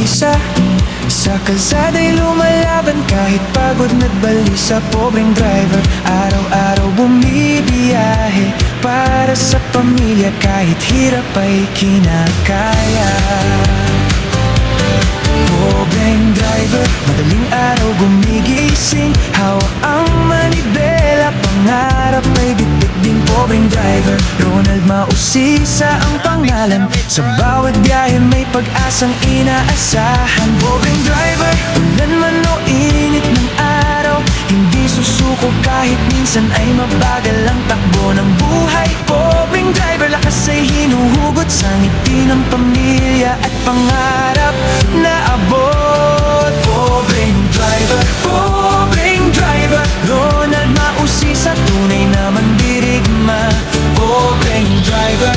mausisa. Sa kalsada'y lumalaban kahit pagod na't balisa. Pobreng driver, araw-araw bumibiyahe para sa pamilya kahit hirap ay kinakaya. Pobreng driver, madaling araw gumigising, hawak ang manibela, pangarap ay bitbit din. Pobreng driver, Ronald Mausisa ang pangalan. Sa bawat biyahe may pag-asang inaasahan. Pobreng driver, ulan man o init ng araw, hindi susuko kahit minsan ay mabagal ang takbo ng buhay. Pobreng driver, lakas ay hinuhugot sa ngiti ng pamilya at pangarap na abot. Pobreng driver, Ronald Mausisa, tunay na mandirigma. Pobreng driver,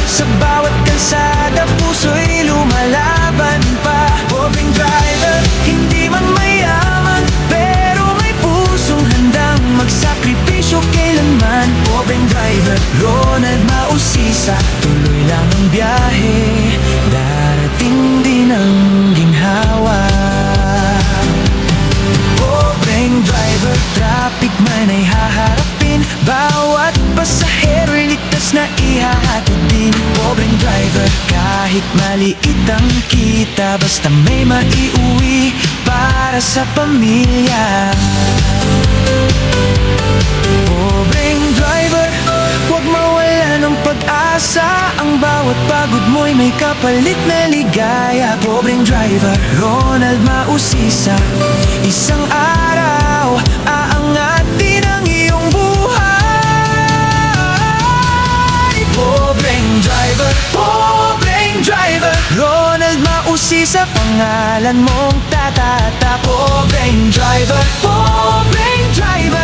sa bawat kalsada puso'y lumalaban pa. Pobreng driver, hindi man mayaman, pero may pusong handang magsakripisyo kailanman. Pobreng driver, Ronald Mausisa, tuloy lang ang biyahe, darating din ang ginhawa. Pobreng driver, traffic man ay haharapin, bawat pasahero'y ligtas na ihahatid din. Pobreng driver, kahit maliit ang kita, basta may maiuwi para sa pamilya. Pobreng driver, huwag mawala ng pag-asa, ang bawat pagod mo'y may kapalit na ligaya. Pobreng driver, Ronald Mausisa, isang araw aangatin ang iyong buhay. Pobreng driver, Ronald Mausisa, pangalan mong tatata. Pobreng driver,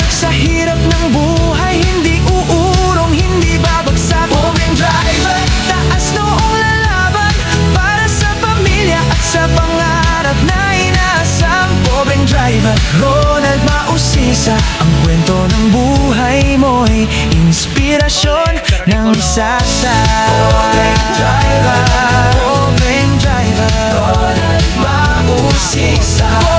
sa hirap ng buhay hindi uurong, hindi babagsak. Pobreng driver, taas noong lalaban para sa pamilya at sa pangarap na inaasam. Pobreng driver, Ronald Mausisa, ang kwento ng buhay mo'y inspirasyon ng sasawa. Pobreng driver, Ronald Mausisa.